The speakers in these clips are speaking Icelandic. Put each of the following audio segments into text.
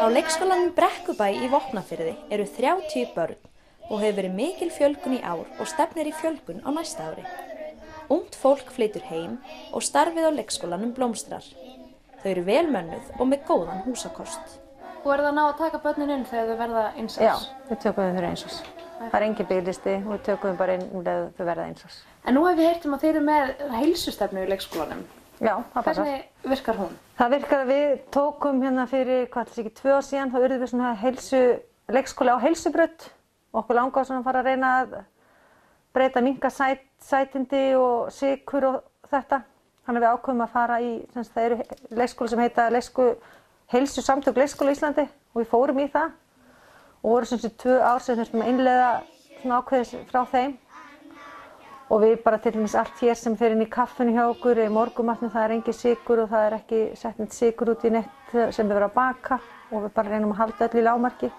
Á leikskólanum Brekkubæ í Vopnafirði eru 30 börn og hefur verið mikil fjölgun í ár og stefnir í fjölgun á næsta ári. Ungt fólk flytur heim og starfið á leikskólanum blómstrar. Þau eru vel mönnuð og með góðan húsakost. Og það að ná að taka börnin inn þegar þau verða eins árs? Já, við tökum þau fyrir eins árs. Það er engin biðlisti og við tökum þau bara inn þegar þau verða eins árs. En nú hef ég heyrt að þeir eru með heilsustefnu í leikskólanum. Já, það passar. Hvernig virkar hún? Það virkar að við tókum hérna fyrir, hvað ætli sé ekki, 2 ár síðan, þá urðum við svona leikskóli á heilsubraut. Okkur langaði svona að fara að reyna að breyta, minnka sætindi og sykur og þetta. Þannig að við ákveðum að fara í, það eru leikskóli sem heita Heilsusamtök leikskóla í Íslandi og við fórum í það og voru sem sé 2 ár sem þurftum að innleiða svona ákveðis frá þeim. Og við bara til dæmis allt hér sem fer inn í kaffinu hjá okkur, í morgunmatnum, það er engin sykur og það er ekki sett neitt sykur út í neitt sem við verðum að baka og við bara reynum að halda öll í lágmarki.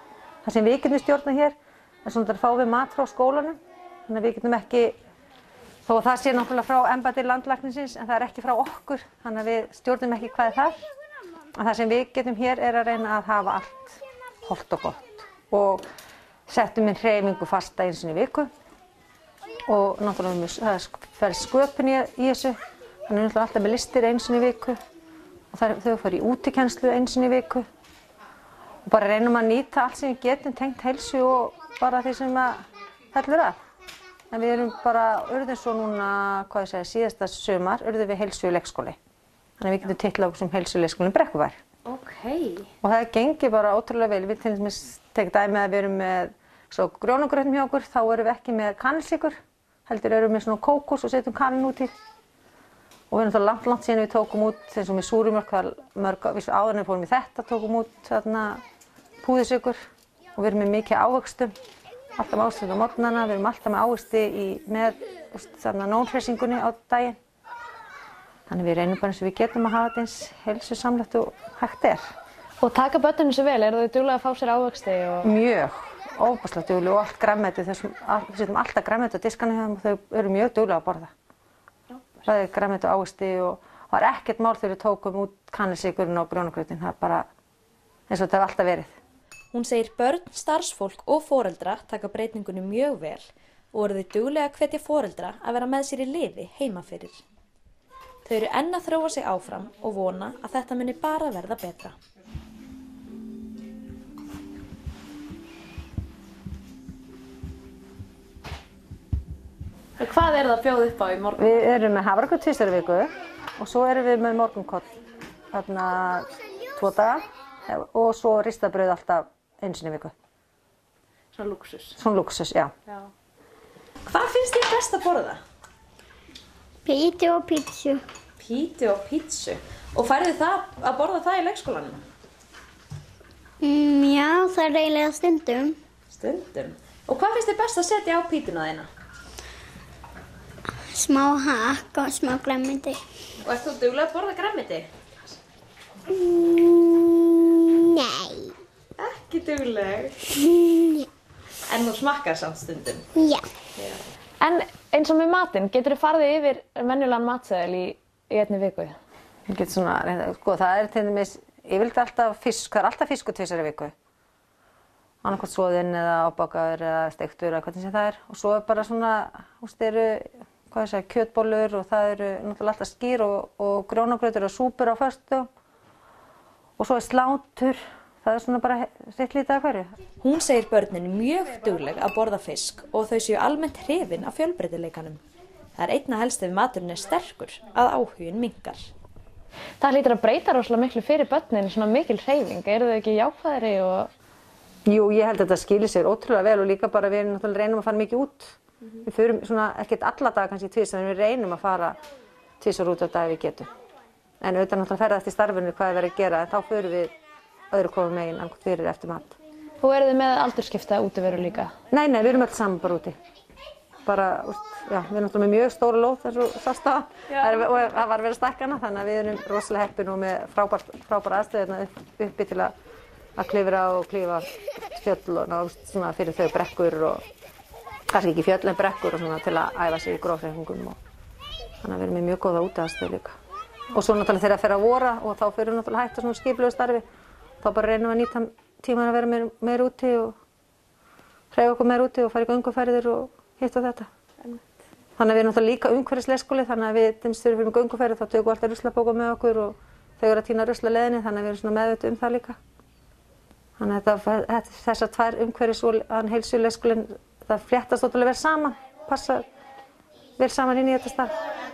Það sem við getum stjórnað hér er svona að fá við mat frá skólanum, þannig að við getum ekki, þó að það sé náttúrulega frá embætti landlæknisins en það er ekki frá okkur, þannig að við stjórnum ekki hvað er þar. En það sem við getum hér er að reyna að hafa allt hollt og gott og settum inn hreyfingu fasta einu sinni í viku. Og náttúrulega það fer sköpun í þessu, þannig náttúrulega alltaf með listir einu sinni í viku og þau fara í útikennslu einu sinni í viku og bara reynum að nýta allt sem við getum tengt heilsu og bara því sem að fellur að. En við erum bara, urðum svo núna, hvað ég segja, síðasta sumar urðum við heilsuleikskóli. Þannig að við getum titlað okkur sem heilsuleikskólinn Brekkubær. Ókei. Og það gengir bara ótrúlega vel. Við til dæmis tek dæmi að við erum með svo grjónagrautum hjá okkur, þá erum við ekki með kanilsykur. Heldur erum við svona kókos og setjum kanil út í. Og við erum þá langt síðan við tókum út, eins og með súrumjólk, við áður en við fórum í þetta, tókum út púðursykur og við erum með mikið ávöxtum, alltaf ávöxtum á morgnana, við erum alltaf með ávöxti með nónhressingunni á daginn. Þannig við reynum bara eins og við getum að hafa þetta eins heilsusamlegt og hægt er. Og taka börnin þessu vel, eru þau duglega að fá sér ávöxti? Mjög. Óbúslega dugleg og allt grænmeti, við setjum alltaf grænmeti á diskana hjá þeim og þau eru mjög duglega að borða. Það er grænmeti og ávexti og það er ekkert mál þegar við tókum út kanilsykurinn og grjónagrautin, það er bara eins og þetta hefur alltaf verið. Hún segir börn, starfsfólk og foreldra taka breytingunni mjög vel og eru þau duglega að hvetja foreldra að vera með sér í liði heima fyrir. Þau eru enn að þróa sig áfram og vona að þetta muni bara verða betra. Hvað er það að bjóða upp á í morgun? Við erum með havragraut 2 daga í viku og svo erum við með morgunkorn 2 daga og svo ristabrauð alltaf einu sinni í viku. Svona lúxus? Svona lúxus, já. Hvað finnst þér best að borða? Pítu og pítsu. Pítu og pítsu. Og færðu það að borða það í leikskólanum? Já, það er eiginlega stundum. Stundum? Og hvað finnst þér best að setja á pítuna þína? Smá hakk og smá grænmeti. Og ert þú dugleg að borða grænmeti? Nei. Ekki dugleg? En þú smakkar samt stundum? Já. En eins og með matinn, getur þú farið yfir venjulegan matseðil í einni viku? Ég get svona, sko það er til dæmis, yfirleitt alltaf fisk, það er alltaf fiskur 2 daga í viku. Annaðhvort soðinn eða ábakaður eða steiktur eða hvernig sem það er. Og svo er bara svona, eru kjötbollur og það eru náttúrulega alltaf skyr og grjónagrautur og súpur á föstudögum. Og svo er slátur, það er svona bara sitt lítið af hverju. Hún segir börnin mjög dugleg að borða fisk og þau séu almennt hrifin af fjölbreytileikanum. Það er einna helst ef maturinn er sterkur að áhuginn minnkar. Það hlýtur að breyta rosalega miklu fyrir börnin, svona mikil hreyfing. Eru þau ekki jákvæðari og... Jú, ég held að þetta skilir sér ótrúlega vel og líka bara við náttúrulega reynum að fara mikið út. Við förum svona ekkert alla daga kannski 2 en við reynum að fara 2 út á dag ef við getum. En auðvitað náttúrulega ferðast í starfinu hvað er verið að gera en þá förum við öðru hvorum megin annað fyrir eftir mat. Og eru þið með aldurskipta útiveru líka? Nei, við erum öll saman bara úti. Bara, já, við erum náttúrulega með mjög stóra lóð eins og sást á og það var verið að stækka hana þannig að við erum rosalega heppin og með frábæra aðstöðuna uppi til að klifra og klífa fjöll og svona fyrir þau brekkur og kannski ekki fjöll en brekkur og svona til að æfa sig í grófhreyfingum og þannig að við erum með mjög góða útiaðstöðu líka. Og svo náttúrulega þegar það fer að vora og þá fyrir náttúrulega hægt á svona skipulegu starfi þá bara reynum við að nýta tíman að vera meir úti og hreyfa okkur meir úti og fara í gönguferðir og hitt og þetta. Þannig að við erum náttúrulega líka umhverfisleikskóli, þannig að við þegar við fyrir með gönguferðir þá tökum við alltaf ruslapóka með okkur og þau eru að tína rusla leiðinni, þannig að við erum svona meðvituð það líka. Þannig að þessar tvær umhverfis og heilsuleikskólinn, það fléttast ótrúlega vel saman, passa vel saman inn í þetta starf.